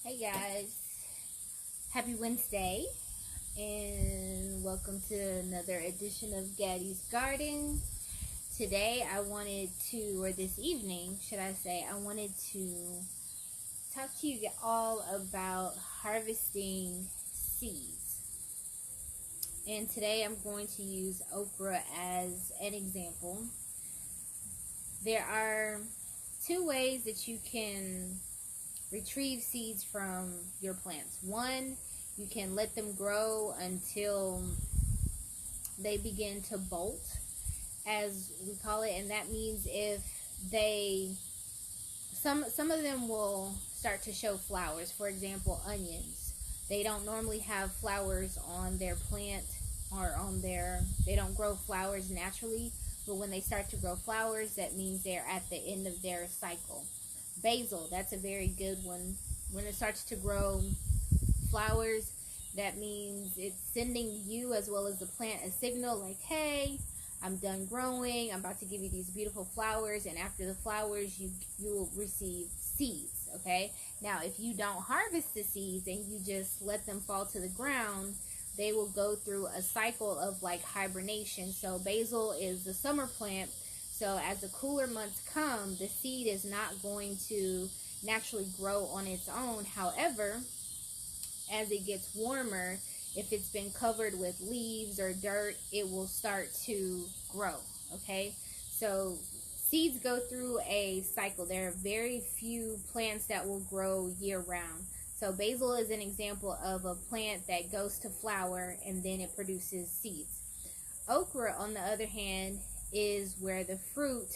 Hey guys, happy Wednesday and welcome to another edition of Gaddy's Garden. Today I wanted to, or this evening should I say, I wanted to talk to you all about harvesting seeds. And today I'm going to use okra as an example. There are two ways that you can retrieve seeds from your plants. One, you can let them grow until they begin to bolt, as we call it, and that means if they some of them will start to show flowers. For example, onions. They don't normally have flowers on their plant or they don't grow flowers naturally, but when they start to grow flowers, that means they're at the end of their cycle. Basil, that's a very good one. When it starts to grow flowers, that means it's sending you as well as the plant a signal like, hey, I'm done growing, I'm about to give you these beautiful flowers, and after the flowers you will receive seeds. Okay, now if you don't harvest the seeds and you just let them fall to the ground, they will go through a cycle of like hibernation. So basil is the summer plant. So as the cooler months come, the seed is not going to naturally grow on its own. However, as it gets warmer, if it's been covered with leaves or dirt, it will start to grow. Okay, so seeds go through a cycle. There are very few plants that will grow year round. So basil is an example of a plant that goes to flower and then it produces seeds. Okra, on the other hand, is where the fruit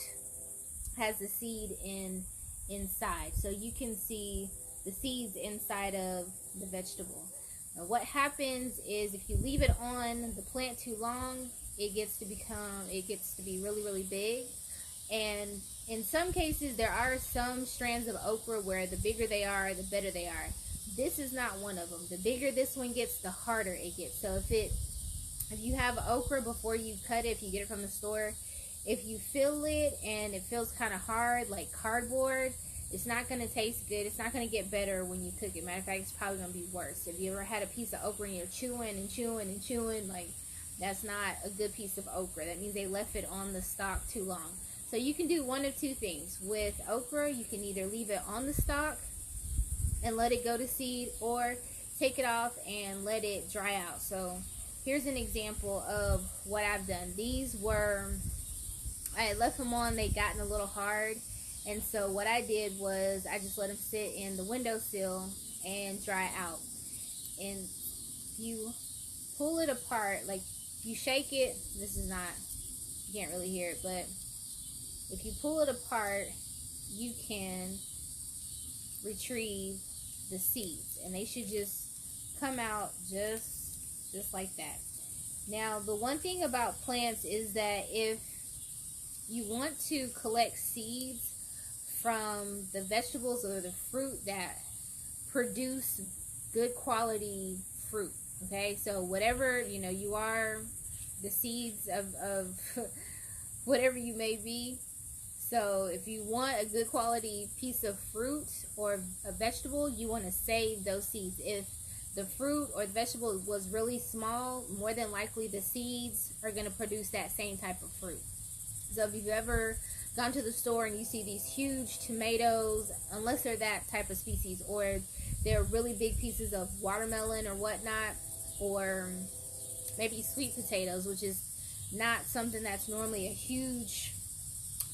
has the seed inside. So you can see the seeds inside of the vegetable. Now what happens is if you leave it on the plant too long, it gets to be really big. And in some cases there are some strands of okra where the bigger they are, the better they are. This is not one of them. The bigger this one gets, the harder it gets. So if you have okra before you cut it, if you get it from the store, if you feel it and it feels kind of hard like cardboard, it's not going to taste good. It's not going to get better when you cook it. Matter of fact, it's probably going to be worse. If you ever had a piece of okra and you're chewing and chewing and chewing, like, that's not a good piece of okra. That means they left it on the stalk too long. So you can do one of two things. With okra, you can either leave it on the stalk and let it go to seed, or take it off and let it dry out. So here's an example of what I've done. I had left them on, they'd gotten a little hard, and so what I did was I just let them sit in the windowsill and dry out. And you pull it apart, like you shake it, you can't really hear it, but if you pull it apart, you can retrieve the seeds, and they should just come out just like that. Now, the one thing about plants is that if you want to collect seeds from the vegetables or the fruit that produce good quality fruit, okay? So whatever, you are the seeds of whatever you may be. So if you want a good quality piece of fruit or a vegetable, you want to save those seeds. If the fruit or the vegetable was really small, more than likely the seeds are going to produce that same type of fruit. So if you've ever gone to the store and you see these huge tomatoes, unless they're that type of species, or they're really big pieces of watermelon or whatnot, or maybe sweet potatoes, which is not something that's normally a huge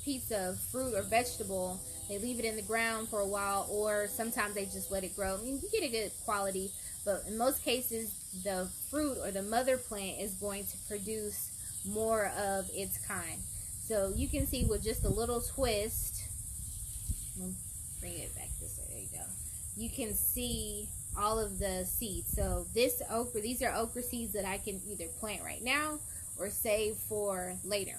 piece of fruit or vegetable, they leave it in the ground for a while, or sometimes they just let it grow. I mean, you get a good quality, but in most cases the fruit or the mother plant is going to produce more of its kind. So you can see with just a little twist, bring it back this way, there you go, you can see all of the seeds. So these are okra seeds that I can either plant right now or save for later.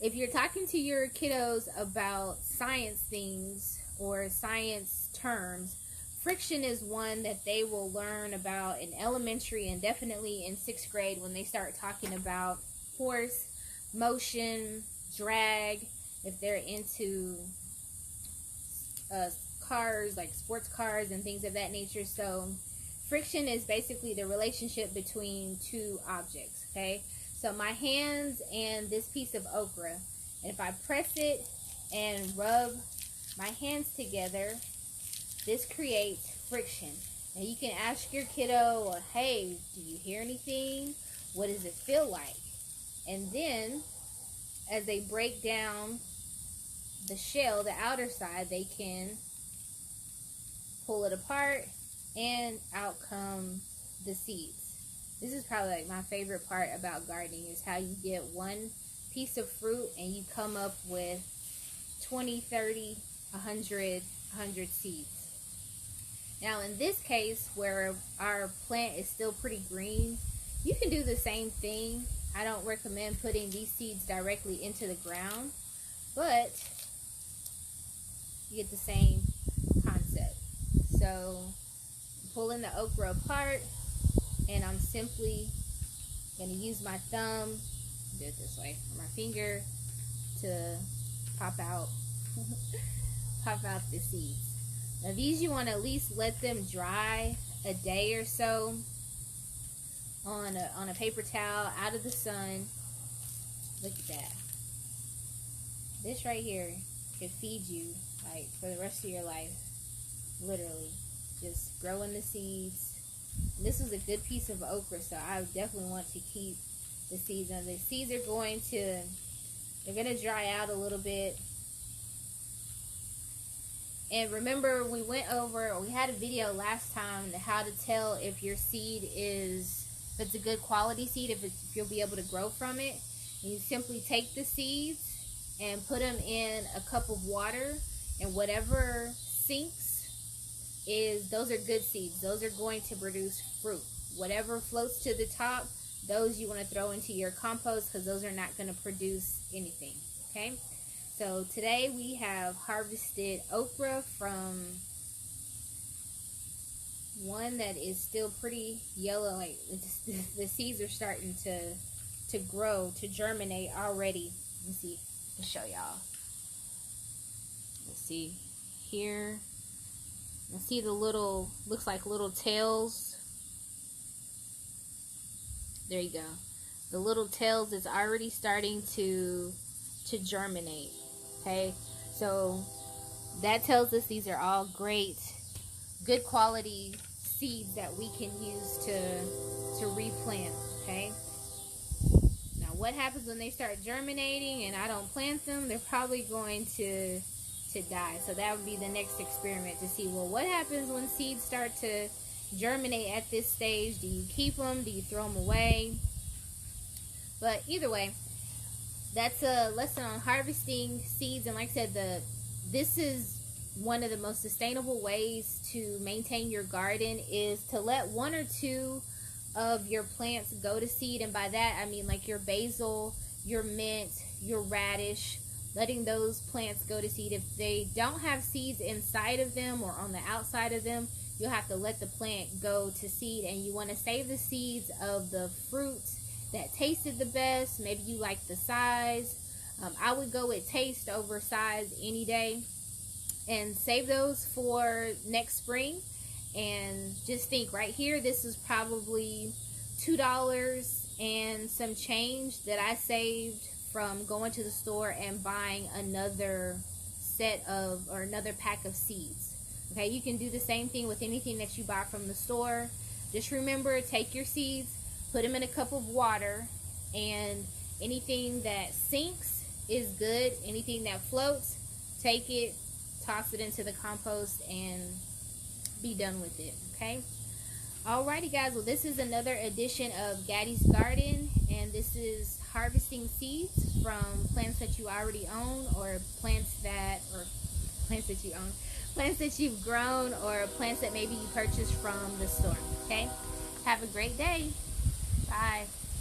If you're talking to your kiddos about science things or science terms, friction is one that they will learn about in elementary and definitely in 6th grade when they start talking about force, motion, drag, if they're into cars, like sports cars and things of that nature. So friction is basically the relationship between two objects, okay? So my hands and this piece of okra, and if I press it and rub my hands together, this creates friction. Now you can ask your kiddo, well, hey, do you hear anything? What does it feel like? And then as they break down the shell, the outer side, they can pull it apart and out come the seeds. This is probably like my favorite part about gardening, is how you get one piece of fruit and you come up with 20, 30, 100 seeds. Now in this case, where our plant is still pretty green, you can do the same thing. I don't recommend putting these seeds directly into the ground, but you get the same concept. So I'm pulling the okra apart, and I'm simply going to use my thumb, do it this way, or my finger, to pop out the seeds. Now these, you want to at least let them dry a day or so on a paper towel out of the sun. Look at that. This right here could feed you like for the rest of your life, literally. Just growing the seeds. And this was a good piece of okra, so I definitely want to keep the seeds. Now the seeds are going to dry out a little bit. And remember, we had a video last time on how to tell if your seed if it's a good quality seed, if you'll be able to grow from it. And you simply take the seeds and put them in a cup of water, and whatever sinks those are good seeds. Those are going to produce fruit. Whatever floats to the top, those you want to throw into your compost, because those are not going to produce anything. Okay? So today we have harvested okra from one that is still pretty yellow. Like the seeds are starting to grow, to germinate already. Let me see. I'll show y'all. Let's see here. You see the little, looks like little tails. There you go. The little tails is already starting to germinate. Okay, so that tells us these are all great, good quality seeds that we can use to replant. Okay, now what happens when they start germinating and I don't plant them? They're probably going to die. So that would be the next experiment, to see, well, what happens when seeds start to germinate at this stage? Do you keep them? Do you throw them away? But either way, that's a lesson on harvesting seeds. And like I said, this is one of the most sustainable ways to maintain your garden, is to let one or two of your plants go to seed. And by that I mean like your basil, your mint, your radish, letting those plants go to seed. If they don't have seeds inside of them or on the outside of them, you'll have to let the plant go to seed. And you want to save the seeds of the fruits that tasted the best. Maybe you like the size. I would go with taste over size any day, and save those for next spring. And just think, right here, this is probably $2 and some change that I saved from going to the store and buying another another pack of seeds. Okay, you can do the same thing with anything that you buy from the store. Just remember, take your seeds, put them in a cup of water, and anything that sinks is good. Anything that floats, take it, toss it into the compost, and be done with it. Okay? Alrighty guys, well, this is another edition of Gaddy's Garden, and this is harvesting seeds from plants that you already own, or plants that you've grown, or plants that maybe you purchased from the store. Okay? Have a great day. Bye.